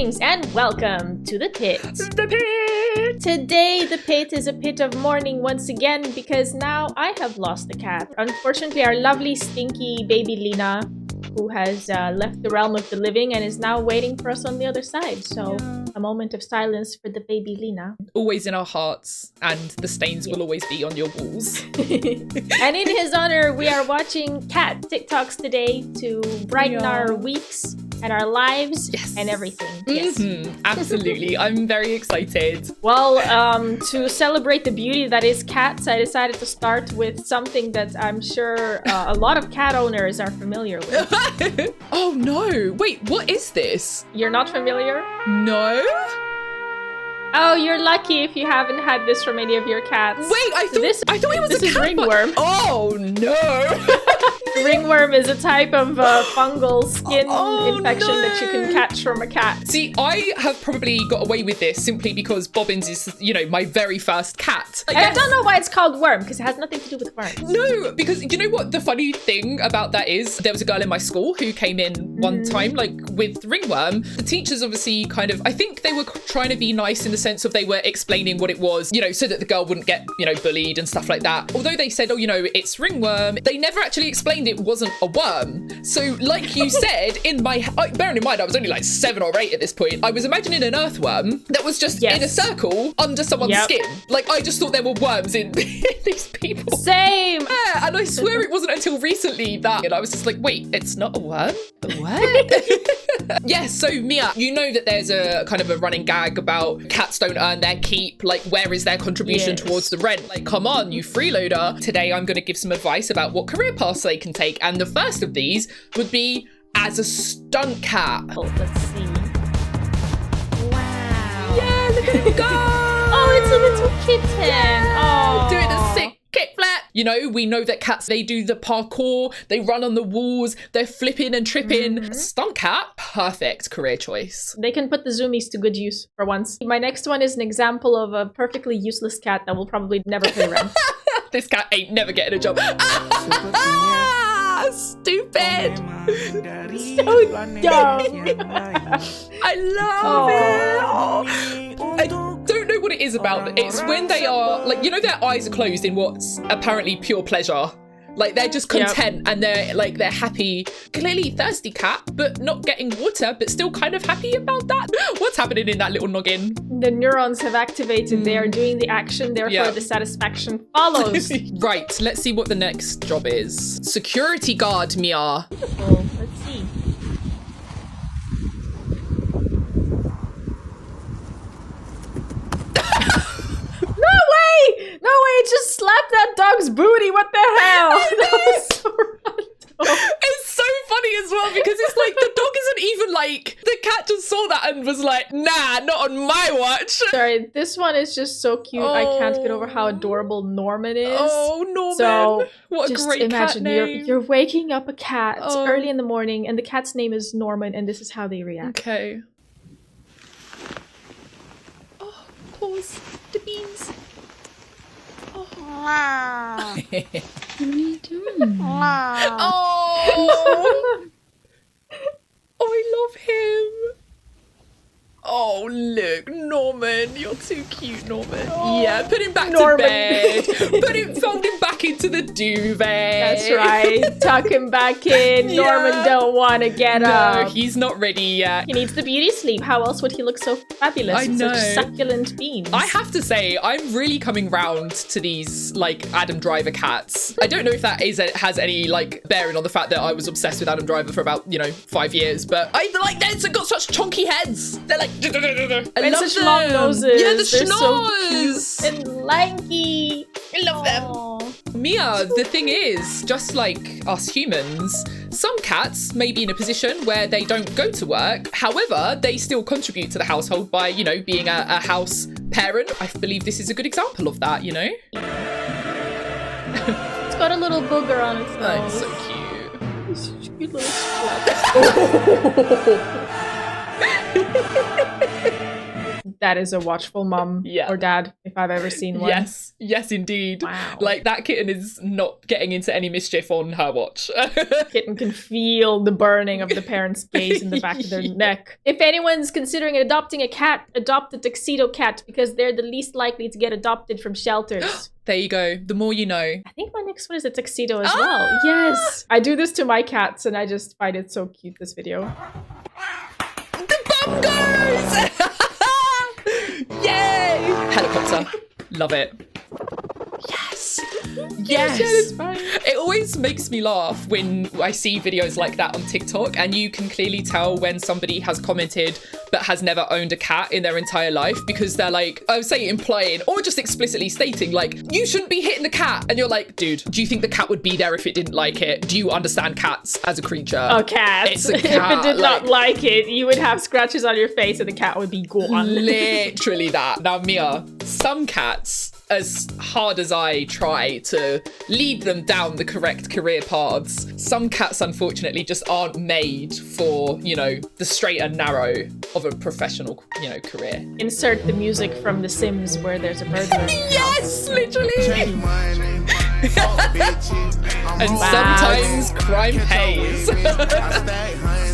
Greetings and welcome to the pit. The pit! Today, the pit is a pit of mourning once again because now I have lost a cat. Unfortunately, our lovely, stinky baby Lena, who has left the realm of the living and is now waiting for us on the other side. So, a moment of silence for the baby Lena. Always in our hearts, and the stains will always be on your walls. And in his honor, we are watching cat TikToks today to brighten our weeks and our lives and everything. Yes. Absolutely. I'm very excited. Well, to celebrate the beauty that is cats, I decided to start with something that I'm sure a lot of cat owners are familiar with. Oh no! Wait, what is this? You're not familiar? No? Oh, you're lucky if you haven't had this from any of your cats. Wait, I thought it was a cat. Ringworm. Oh no! Ringworm is a type of fungal skin infection that you can catch from a cat. See, I have probably got away with this simply because Bobbins is, my very first cat. I don't know why it's called worm, because it has nothing to do with worms. No, because you know what the funny thing about that is? There was a girl in my school who came in one time, with ringworm. The teachers obviously I think they were trying to be nice in the sense of they were explaining what it was, so that the girl wouldn't get, bullied and stuff like that. Although they said, it's ringworm, they never actually explained it wasn't a worm. So like you said, bearing in mind I was only like 7 or 8 at this point, I was imagining an earthworm that was just in a circle under someone's skin. Like I just thought there were worms in these people. Same! Yeah, and I swear it wasn't until recently that I was just like, wait, it's not a worm? What? Yes, so Mia, you know that there's a kind of a running gag about cats don't earn their keep, like where is their contribution towards the rent? Like, come on, you freeloader. Today I'm going to give some advice about what career paths they can take, and the first of these would be as a stunt cat. Oh, let's see. Wow. Yeah, look at him go! Oh, it's a little kitten. Yeah, doing a sick kickflip. We know that cats, they do the parkour, they run on the walls, they're flipping and tripping. Stunt cat, perfect career choice. They can put the zoomies to good use for once. My next one is an example of a perfectly useless cat that will probably never pay rent. This cat ain't never getting a job. Stupid. So dumb. I love it. I don't know what it is about it. It's when they are, their eyes are closed in what's apparently pure pleasure. Like they're just content and they're happy. Clearly thirsty cat, but not getting water, but still kind of happy about that. What's happening in that little noggin? The neurons have activated. They are doing the action, therefore the satisfaction follows. Right, let's see what the next job is. Security guard, Mia. Beautiful. Let's see. No way! It just slapped that dog's booty. What the hell? That was so random. It's so funny as well because it's like the dog isn't even the cat just saw that and was like, nah, not on my watch. Sorry, this one is just so cute. I can't get over how adorable Norman is. Oh, Norman. So what a just great imagine cat name. You're waking up a cat early in the morning and the cat's name is Norman and this is how they react. Okay. Oh, pause. The beans. Wow. What are you doing? Wow. Oh. Oh, I love him. Oh, look, Norman. You're too cute, Norman. Oh, yeah, put him back Norman. to bed. Fold him back into the duvet. That's right. Tuck him back in. Yeah. Norman don't want to get up. No, he's not ready yet. He needs the beauty sleep. How else would he look so fabulous? I know. Such succulent beans. I have to say, I'm really coming round to these, Adam Driver cats. I don't know if that has any, bearing on the fact that I was obsessed with Adam Driver for about, 5 years, but they've got such chunky heads. They're I and love such them. long noses. Yeah, the They're so schnoz. cute and lanky. I love them. Mia, the thing is, just like us humans, some cats may be in a position where they don't go to work. However, they still contribute to the household by, being a house parent. I believe this is a good example of that, It's got a little booger on its nose. It's so cute. It's such a cute little splat. That is a watchful mum Yeah. or dad, if I've ever seen one. Yes, indeed. Wow. Like, that kitten is not getting into any mischief on her watch. Kitten can feel the burning of the parents' gaze in the back of their neck. If anyone's considering adopting a cat, adopt a tuxedo cat because they're the least likely to get adopted from shelters. There you go. The more you know. I think my next one is a tuxedo as well. Yes. I do this to my cats and I just find it so cute, this video. The bum goes! Yay! Helicopter. Love it. Yes. Yes. It's fine. It always makes me laugh when I see videos like that on TikTok, and you can clearly tell when somebody has commented but has never owned a cat in their entire life, because they're like, I would say implying or just explicitly stating like, you shouldn't be hitting the cat. And you're like, dude, do you think the cat would be there if it didn't like it? Do you understand cats as a creature? A cat. It's a cat. If it did not like it, you would have scratches on your face and the cat would be gone. Literally that. Now, Mia, some cats, as hard as I try to lead them down the correct career paths, some cats unfortunately just aren't made for, you know, the straight and narrow of a professional, you know, career. Insert the music from The Sims where there's a burglar. Yes, literally. And Wow. sometimes crime pays.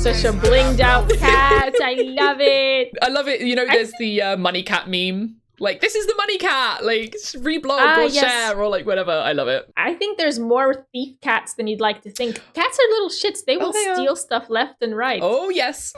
Such a blinged out cat. I love it. I love it. You know, there's the money cat meme. Like, this is the money cat. Like, reblog or yes. share or like whatever. I love it. I think there's more thief cats than you'd like to think. Cats are little shits. They will they are. steal stuff left and right. Oh, yes.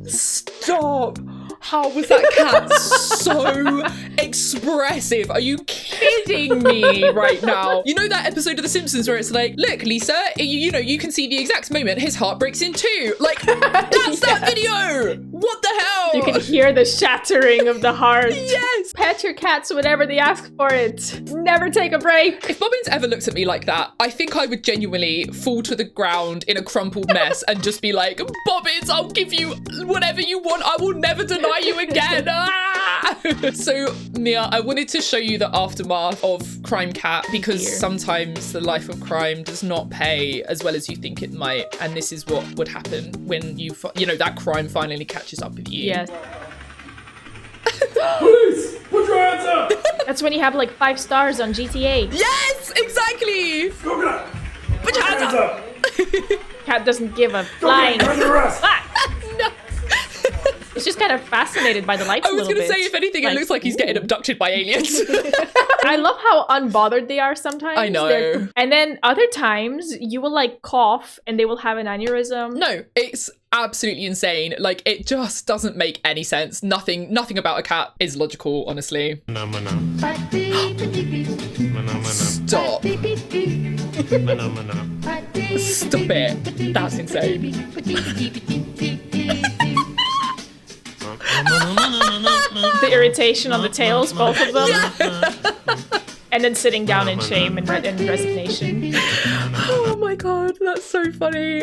Stop. How was that cat so expressive? Are you kidding me right now? You know that episode of The Simpsons where it's like, look, Lisa, you know, you can see the exact moment his heart breaks in two. Like, that's that video. What the hell? You can hear the shattering of the heart. Yes. Pet your cats whenever they ask for it. Never take a break. If Bobbins ever looked at me like that, I think I would genuinely fall to the ground in a crumpled mess and just be like, Bobbins, I'll give you whatever you want. I will never deny you again. Ah! So, Mia, I wanted to show you the aftermath of Crime Cat because sometimes the life of crime does not pay as well as you think it might. And this is what would happen when you know, that crime finally catches up with you. Yes. Police! Put your hands up! That's when you have like 5 stars on GTA. Yes, exactly. Go get it! Put your hands up. Cat doesn't give a Go flying. get it! Under arrest! No. It's just kind of fascinated by the lights I a was little going to bit. say, if anything, it looks like he's getting abducted by aliens. I love how unbothered they are sometimes. I know. And then other times you will like cough and they will have an aneurysm. No, it's absolutely insane. Like, it just doesn't make any sense. Nothing about a cat is logical, honestly. Stop. Stop it. That's insane. The irritation on the tails, both of them. And then sitting down in shame and resignation. Oh my god, that's so funny.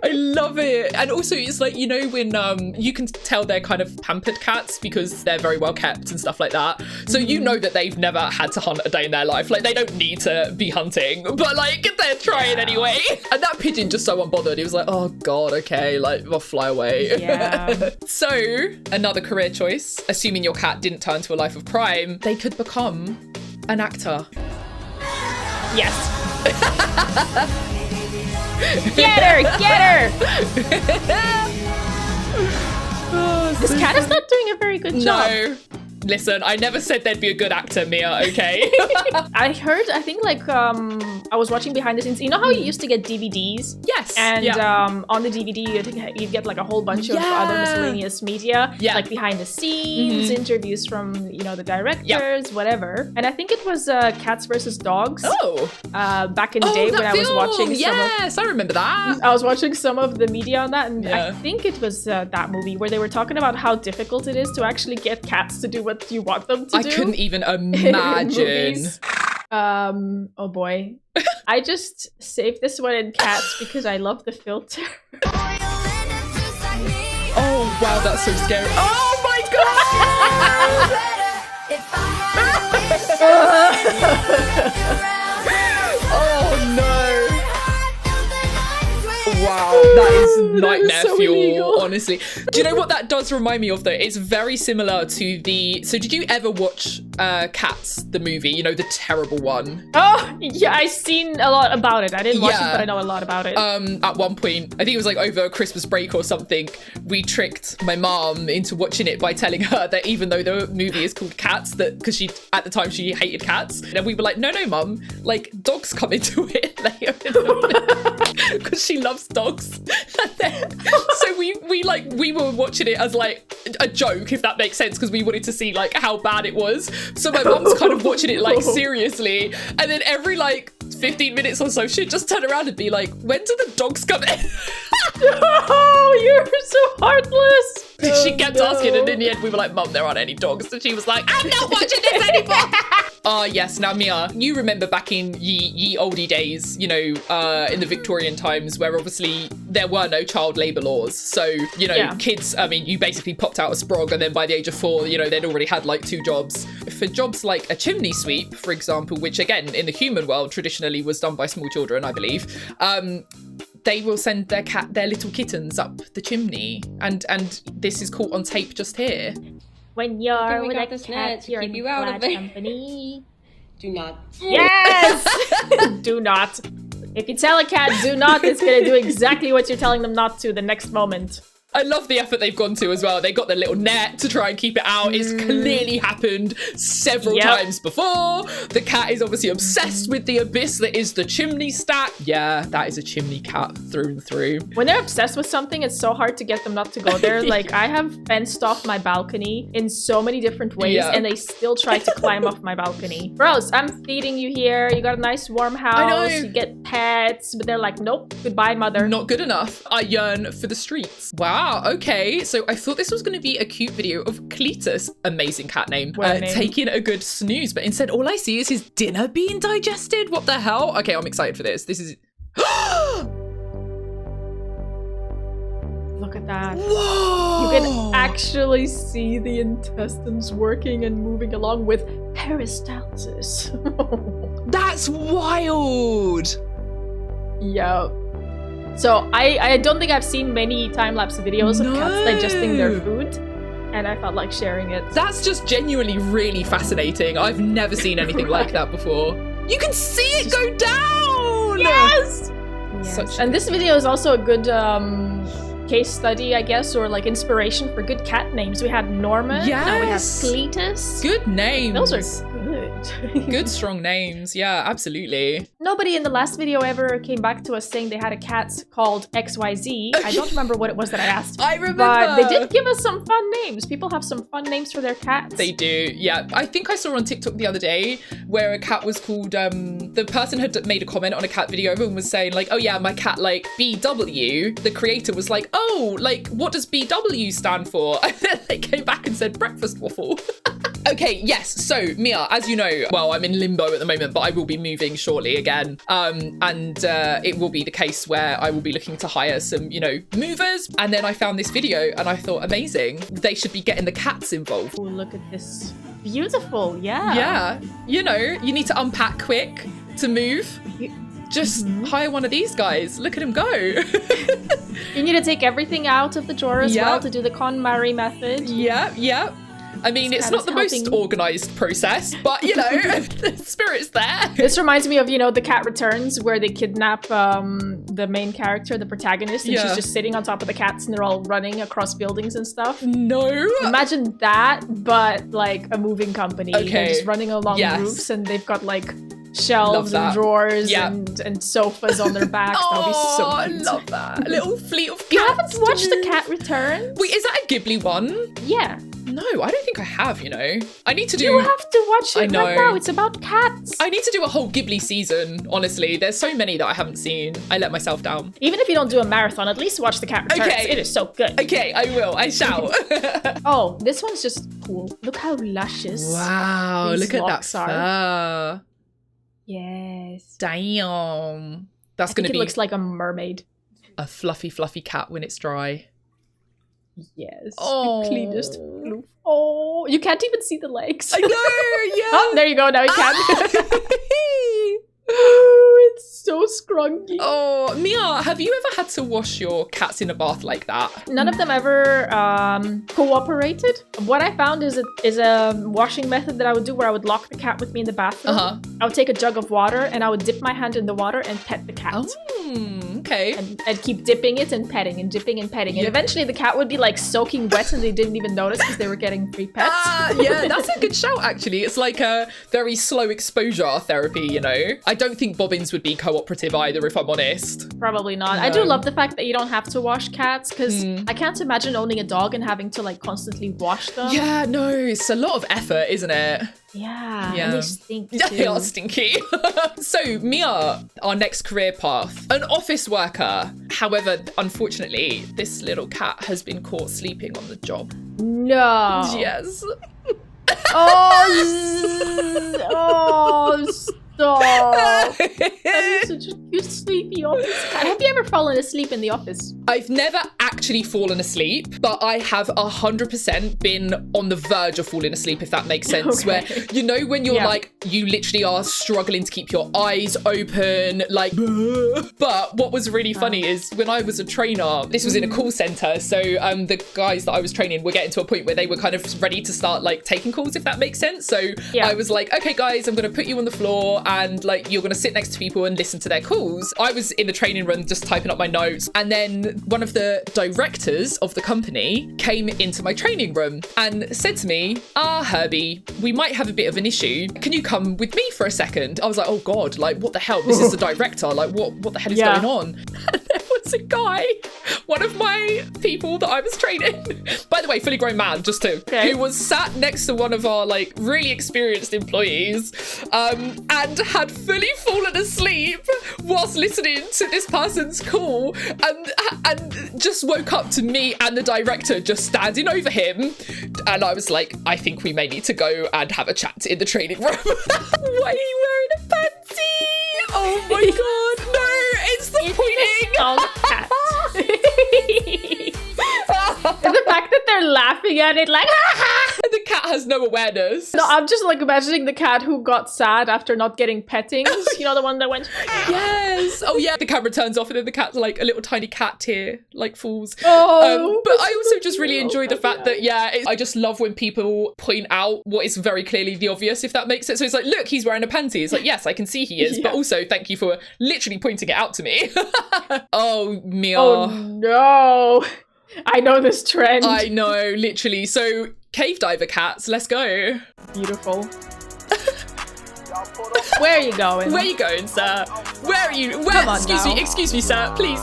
I love it. And also, it's like, you know, when you can tell they're kind of pampered cats because they're very well kept and stuff like that. So you know that they've never had to hunt a day in their life. Like, they don't need to be hunting, but like, they're trying anyway. And that pigeon just so unbothered. He was like, oh god, okay, like, I'll fly away. Yeah. So, another career choice, assuming your cat didn't turn to a life of crime, they could become an actor. Yes. Get her! Get her! This cat is not doing a very good job. No. Listen, I never said they'd be a good actor, Mia, okay? I think like I was watching behind the scenes. You know how you used to get DVDs? Yes. And yeah. on the DVD you'd get like a whole bunch of Yeah. other miscellaneous media, Yeah. like behind the scenes, interviews from, you know, the directors, whatever. And I think it was Cats versus Dogs. Oh. Back in the day when that I was film. watching Yes, I remember that. I was watching some of the media on that, and Yeah. I think it was that movie where they were talking about how difficult it is to actually get cats to do what you want them to I do. couldn't even in imagine. movies. Oh boy. I just saved this one in cats because I love the filter. Oh, wow, that's so scary. Oh my god! Oh no! That is nightmare So fuel, illegal. honestly. Do you know what that does remind me of, though? It's very similar to the... So did you ever watch Cats, the movie? You know, the terrible one? Oh, yeah, I've seen a lot about it. I didn't watch it, Yeah. but I know a lot about it. At one point, I think it was like over Christmas break or something, we tricked my mom into watching it by telling her that even though the movie is called Cats, that because she at the time she hated cats, and we were like, no, mum, like dogs come into it later because she loves dogs. And then, so we were watching it as like a joke, if that makes sense, because we wanted to see like how bad it was. So my mum's kind of watching it like seriously, and then every like 15 minutes or so, she'd just turn around and be like, when do the dogs come in? Oh, you're so heartless. She kept asking, and in the end we were like, Mum, there aren't any dogs. And she was like, I'm not watching this anymore. Oh yes, now Mia, you remember back in ye oldie days, you know, in the Victorian times, where obviously there were no child labour laws. So, you know, kids, I mean, you basically popped out a sprog, and then by the age of 4, you know, they'd already had like 2 jobs. For jobs like a chimney sweep, for example, which again, in the human world, traditionally was done by small children, I believe, they will send their little kittens up the chimney, and this is caught on tape just here. When you're we with got a this cat, net to you're keep in you out of bad it. company. Do not. Yes! Do not. If you tell a cat do not, it's gonna do exactly what you're telling them not to the next moment. I love the effort they've gone to as well. They got the little net to try and keep it out. It's clearly happened several times before. The cat is obviously obsessed with the abyss that is the chimney stack. Yeah, that is a chimney cat through and through. When they're obsessed with something, it's so hard to get them not to go there. Like, I have fenced off my balcony in so many different ways, and they still try to climb off my balcony. Bros, I'm feeding you here. You got a nice warm house. I know. You get pets, but they're like, nope, goodbye, mother. Not good enough. I yearn for the streets. Wow, okay. So I thought this was going to be a cute video of Cletus, amazing cat name, taking a good snooze, but instead all I see is his dinner being digested. What the hell? Okay, I'm excited for this. This is... Look at that. Whoa! You can actually see the intestines working and moving along with peristalsis. That's wild! Yep. So I don't think I've seen many time-lapse videos of cats digesting their food, and I felt like sharing it. That's just genuinely really fascinating. I've never seen anything like that before. You can see it go down! Yes! And this video is also a good case study, I guess, or like inspiration for good cat names. We had Norman, now we have Cletus. Good names. Those are good. Good, strong names. Yeah, absolutely. Nobody in the last video ever came back to us saying they had a cat called XYZ. I don't remember what it was that I asked. I remember. But they did give us some fun names. People have some fun names for their cats. They do, yeah. I think I saw on TikTok the other day where a cat was called, the person had made a comment on a cat video and was saying like, oh yeah, my cat like BW. The creator was like, oh, like what does BW stand for? And then they came back and said breakfast waffle. Okay, yes. So Mia, as you know, well, I'm in limbo at the moment, but I will be moving shortly again. And it will be the case where I will be looking to hire some, you know, movers. And then I found this video and I thought, amazing. They should be getting the cats involved. Oh, look at this. Beautiful, yeah. Yeah. You know, you need to unpack quick to move. Just hire one of these guys. Look at him go. You need to take everything out of the drawer as well to do the KonMari method. Yeah. I mean, it's not the most organized process, but you know, the spirit's there. This reminds me of, you know, The Cat Returns, where they kidnap the main character, the protagonist, and she's just sitting on top of the cats and they're all running across buildings and stuff. No. Imagine that, but like a moving company. Okay. They're just running along roofs and they've got like shelves and drawers and sofas on their backs. That would be so cute. I love that. A little fleet of cats. You haven't watched The Cat Returns? Wait, is that a Ghibli one? Yeah. No, I don't think I have, you know. I need to do... You have to watch it I know. right now. It's about cats. I need to do a whole Ghibli season, honestly. There's so many that I haven't seen. I let myself down. Even if you don't do a marathon, at least watch The Cat Returns. Okay. It is so good. Okay, I will. I shall. Oh, this one's just cool. Look how luscious. Wow, these look at that locks are. fur. Yes. Damn. That's I going think to be it looks like a mermaid. a fluffy, fluffy cat when it's dry. Yes. Oh. The cleanest floof. Oh, you can't even see the legs. I know, yeah. Oh, there you go. Now you can. Oh, it's so scrunky. Oh, Mia, have you ever had to wash your cats in a bath like that? None of them ever cooperated. What I found is a washing method that I would do where I would lock the cat with me in the bathroom. I would take a jug of water and I would dip my hand in the water and pet the cat. Okay. And keep dipping it and petting and dipping and petting. And eventually the cat would be like soaking wet and they didn't even notice because they were getting free pets. Yeah, that's a good shout, actually. It's like a very slow exposure therapy, you know? I don't think bobbins would be cooperative either, if I'm honest. Probably not. I do love the fact that you don't have to wash cats because I can't imagine owning a dog and having to like constantly wash them. Yeah, no, it's a lot of effort, isn't it? Yeah, and they stink too. Yeah, they are stinky. So, Mia, our next career path, an office worker. However, unfortunately, this little cat has been caught sleeping on the job. No. Yes. Oh, stop. That is such a cute sleepy office cat. Have you ever fallen asleep in the office? I've never actually fallen asleep, but I have 100% been on the verge of falling asleep, if that makes sense. Okay. Where, you know, when you're like, you literally are struggling to keep your eyes open, like, but what was really funny is when I was a trainer, this was in a call center. So the guys that I was training were getting to a point where they were kind of ready to start like taking calls, if that makes sense. So I was like, okay, guys, I'm going to put you on the floor and like, you're going to sit next to people and listen to their calls. I was in the training room just typing up my notes. And then one of the directors of the company came into my training room and said to me, Herbie, we might have a bit of an issue. Can you come with me for a second? I was like, oh God, like what the hell? This is the director. Like what the hell is going on? And there was a guy, one of my people that I was training, by the way, fully grown man, just to, who was sat next to one of our like really experienced employees and had fully fallen asleep whilst listening to this person's call and just woke up to me and the director just standing over him. And I was like, I think we may need to go and have a chat in the training room. Why are you wearing a pansy? Oh my God, no, it's the pointing. Cat. And the fact that they're laughing at it like, And the cat has no awareness. No, I'm just like imagining the cat who got sad after not getting pettings. You know, the one that went, Yes. Oh yeah, the camera turns off and then the cat's like a little tiny cat tear like falls. But I also just really enjoy the fact that, I just love when people point out what is very clearly the obvious, if that makes sense. So it's like, look, he's wearing a panty. It's like, yes, I can see he is, but also thank you for literally pointing it out to me. Oh, Mia. Oh no. I know this trend. I know, literally. So, cave diver cats, let's go. Beautiful. Where are you going? Where are you going, sir? Where are you? Where? Come on Excuse me, sir, please.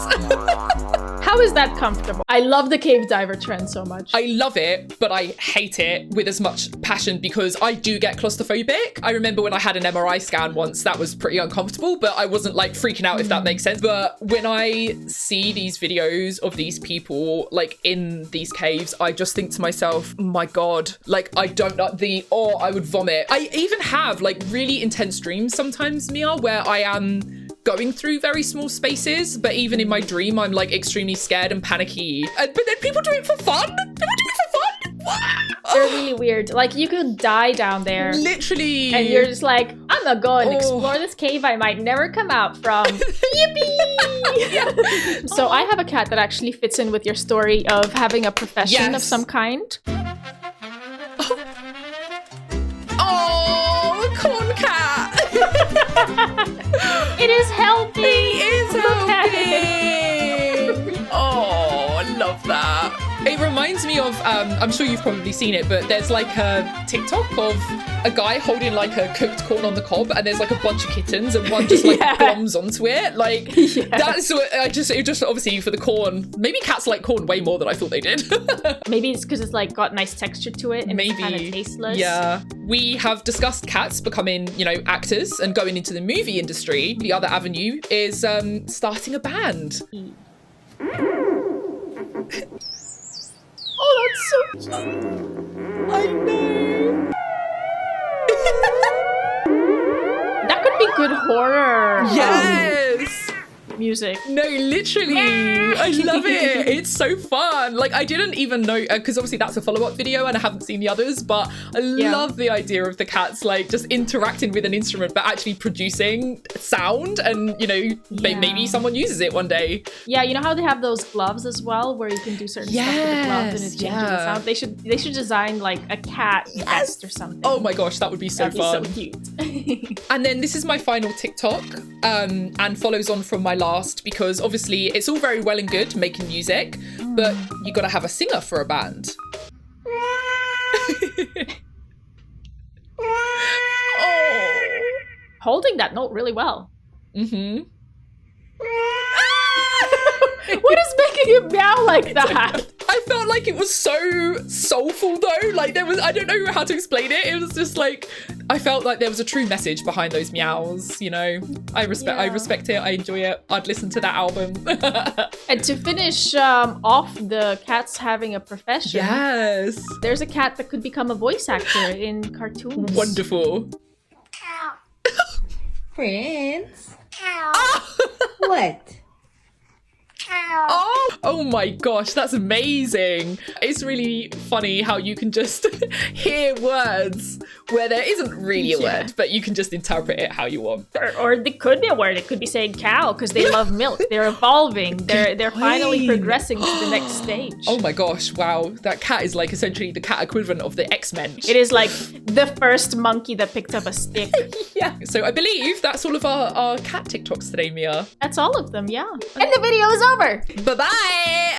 How is that comfortable? I love the cave diver trend so much. I love it, but I hate it with as much passion because I do get claustrophobic. I remember when I had an MRI scan once, that was pretty uncomfortable, but I wasn't like freaking out, if that makes sense. But when I see these videos of these people like in these caves, I just think to myself, my God, like I don't know, I would vomit. I even have like really intense dreams sometimes, Mia, where I am going through very small spaces, but even in my dream, I'm like extremely scared and panicky. But then people do it for fun. People do it for fun. What? They're really weird. Like you could die down there. Literally. And you're just like, I'm gonna go and explore this cave I might never come out from. Yippee! So I have a cat that actually fits in with your story of having a profession of some kind. Oh, corn cat. It is helping. It is helping. Oh, I love that. It reminds me of, I'm sure you've probably seen it, but there's like a TikTok of a guy holding like a cooked corn on the cob and there's like a bunch of kittens and one just like bombs onto it. Like that's what it just obviously for the corn. Maybe cats like corn way more than I thought they did. Maybe it's because it's like got nice texture to it and it's kind of tasteless. Yeah. We have discussed cats becoming, actors and going into the movie industry. The other avenue is starting a band. Oh, that's so cute. I know. That could be good horror. Yes. music. No, literally. I love it. It's so fun. Like, I didn't even know, because obviously that's a follow-up video and I haven't seen the others, but I love the idea of the cats, like, just interacting with an instrument, but actually producing sound and, you know, maybe someone uses it one day. Yeah, you know how they have those gloves as well, where you can do certain stuff with the gloves and it changes the sound? They should design, like, a cat vest or something. Oh my gosh, that would be so fun. That'd be so cute. And then this is my final TikTok, and follows on from my last, because obviously it's all very well and good making music, but you gotta have a singer for a band. Oh. Holding that note really well. Mm-hmm. What is making you meow like that? I felt like it was so soulful though. Like there was, I don't know how to explain it. It was just like, I felt like there was a true message behind those meows, you know. I respect it, I enjoy it. I'd listen to that album. And to finish off the cats having a profession, yes. there's a cat that could become a voice actor in cartoons. Wonderful. Prince? What? Oh my gosh, that's amazing. It's really funny how you can just hear words where there isn't really a word, but you can just interpret it how you want. Or it could be a word. It could be saying cow because they love milk. They're evolving. They're finally progressing to the next stage. Oh my gosh, wow. That cat is like essentially the cat equivalent of the X-Men. It is like the first monkey that picked up a stick. Yeah. So I believe that's all of our cat TikToks today, Mia. That's all of them, yeah. And the video is over. Bye-bye.